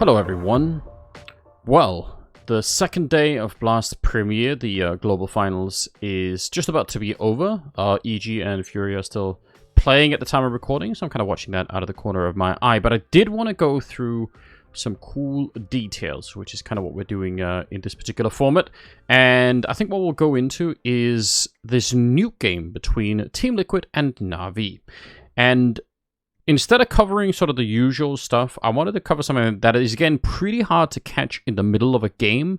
Hello everyone. Well, the second day of Blast Premier, the global finals, is just about to be over. EG and Fury are still playing at the time of recording, so I'm kind of watching that out of the corner of my eye. But I did want to go through some cool details, which is kind of what we're doing in this particular format. And I think what we'll go into is this nuke game between Team Liquid and Na'Vi. And instead of covering sort of the usual stuff, I wanted to cover something that is, again, pretty hard to catch in the middle of a game.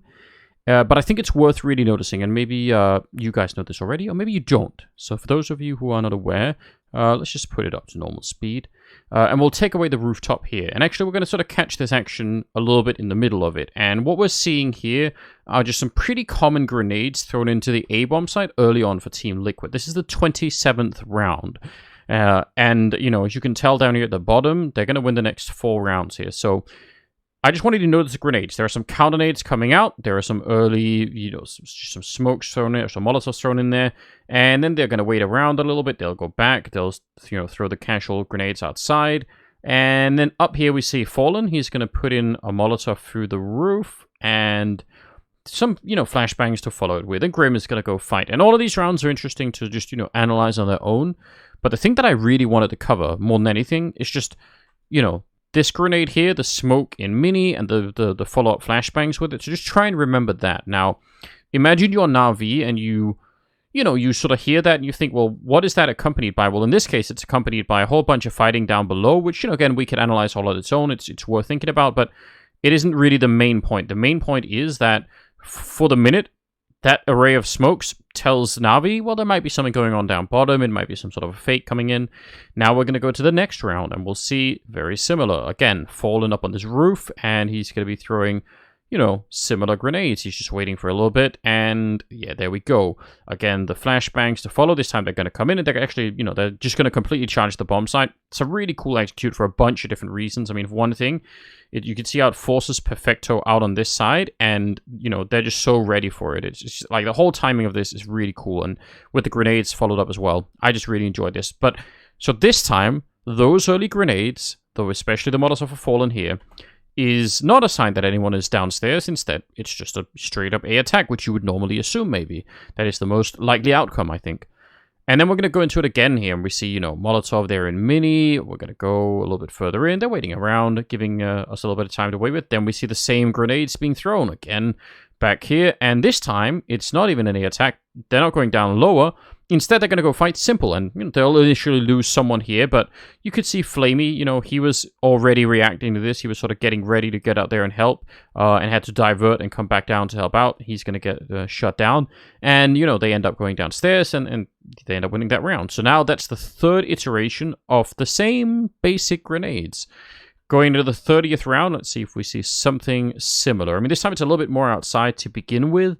But I think it's worth really noticing, and maybe you guys know this already, or maybe you don't. So for those of you who are not aware, let's just put it up to normal speed. And we'll take away the rooftop here. And actually, we're going to sort of catch this action a little bit in the middle of it. And what we're seeing here are just some pretty common grenades thrown into the A-bomb site early on for Team Liquid. This is the 27th round. And, you know, as you can tell down here at the bottom, they're going to win the next 4 rounds here. So I just wanted you to notice the grenades. There are some counter nades coming out. There are some early, you know, some smokes thrown in, or some molotovs thrown in there. And then they're going to wait around a little bit. They'll go back. They'll, you know, throw the casual grenades outside. And then up here we see Fallen. He's going to put in a molotov through the roof and some, you know, flashbangs to follow it with. And Grim is going to go fight. And all of these rounds are interesting to just, you know, analyze on their own. But the thing that I really wanted to cover more than anything is just, you know, this grenade here, the smoke in Mini, and the follow-up flashbangs with it. So just try and remember that. Now, imagine you're Na'Vi and you know, you sort of hear that and you think, well, what is that accompanied by? Well, in this case, it's accompanied by a whole bunch of fighting down below, which, you know, again, we could analyze all on its own. It's worth thinking about, but it isn't really the main point. The main point is that for the minute, that array of smokes tells Na'Vi, well, there might be something going on down bottom. It might be some sort of a fake coming in. Now we're going to go to the next round, and we'll see very similar. Again, Fallen up on this roof, and he's going to be throwing, you know, similar grenades. He's just waiting for a little bit, and yeah, there we go. Again, the flashbangs to follow. This time they're going to come in, and they're actually, you know, they're just going to completely charge the bomb site. It's a really cool execute for a bunch of different reasons. I mean, for one thing, you can see how it forces Perfecto out on this side, and, you know, they're just so ready for it. It's just, like, the whole timing of this is really cool, and with the grenades followed up as well. I just really enjoyed this. But, so this time, those early grenades, though especially the Molotov for Fallen here, is not a sign that anyone is downstairs. Instead, it's just a straight-up A attack, which you would normally assume, maybe. That is the most likely outcome, I think. And then we're going to go into it again here, and we see, you know, Molotov there in Mini. We're going to go a little bit further in. They're waiting around, giving us a little bit of time to wait with. Then we see the same grenades being thrown again back here. And this time, it's not even an A attack. They're not going down lower. Instead, they're going to go fight simple, and, you know, they'll initially lose someone here, but you could see Flamey, you know, he was already reacting to this. He was sort of getting ready to get out there and help, and had to divert and come back down to help out. He's going to get shut down, and, you know, they end up going downstairs, and they end up winning that round. So now that's the third iteration of the same basic grenades. Going into the 30th round, let's see if we see something similar. I mean, this time it's a little bit more outside to begin with,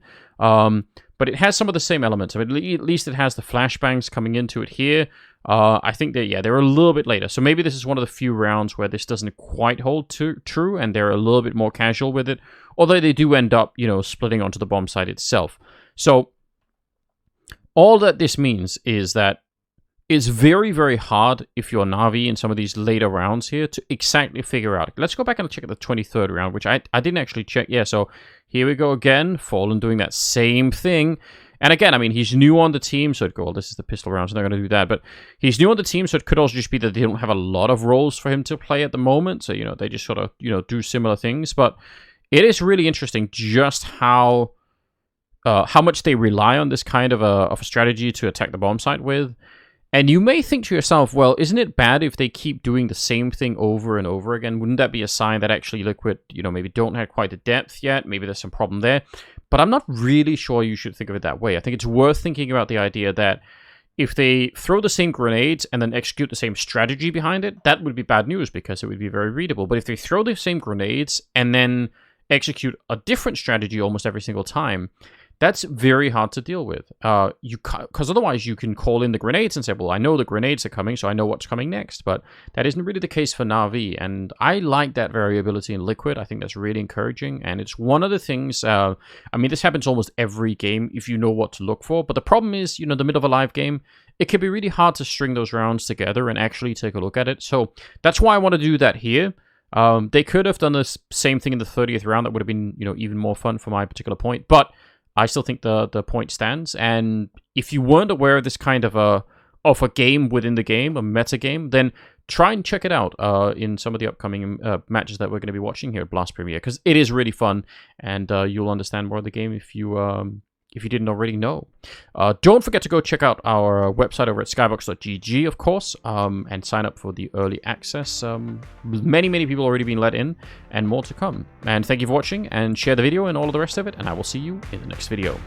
but it has some of the same elements. I mean, at least it has the flashbangs coming into it here. I think that, yeah, they're a little bit later. So maybe this is one of the few rounds where this doesn't quite hold true, and they're a little bit more casual with it. Although they do end up, you know, splitting onto the bomb site itself. So all that this means is that it's very, very hard if you're Na'Vi in some of these later rounds here to exactly figure out. Let's go back and check the 23rd round, which I didn't actually check. Yeah, so here we go again. Fallen doing that same thing. And again, I mean, he's new on the team, so it'd go, well, this is the pistol round, so they're going to do that. But he's new on the team, so it could also just be that they don't have a lot of roles for him to play at the moment. So, you know, they just sort of, you know, do similar things. But it is really interesting just how much they rely on this kind of a strategy to attack the bomb site with. And you may think to yourself, well, isn't it bad if they keep doing the same thing over and over again? Wouldn't that be a sign that actually Liquid, you know, maybe don't have quite the depth yet? Maybe there's some problem there. But I'm not really sure you should think of it that way. I think it's worth thinking about the idea that if they throw the same grenades and then execute the same strategy behind it, that would be bad news because it would be very readable. But if they throw the same grenades and then execute a different strategy almost every single time, that's very hard to deal with. Because otherwise you can call in the grenades and say, well, I know the grenades are coming, so I know what's coming next. But that isn't really the case for Na'Vi. And I like that variability in Liquid. I think that's really encouraging. And it's one of the things, I mean, this happens almost every game if you know what to look for. But the problem is, you know, the middle of a live game, it can be really hard to string those rounds together and actually take a look at it. So that's why I want to do that here. They could have done the same thing in the 30th round. That would have been, even more fun for my particular point. But I still think the point stands. And if you weren't aware of this kind of a game within the game, a meta game, then try and check it out in some of the upcoming matches that we're going to be watching here at Blast Premier, because it is really fun, and you'll understand more of the game if you didn't already know. Don't forget to go check out our website over at skybox.gg, of course, and sign up for the early access. Many people already been let in, and more to come. And thank you for watching, and share the video and all of the rest of it, and I will see you in the next video.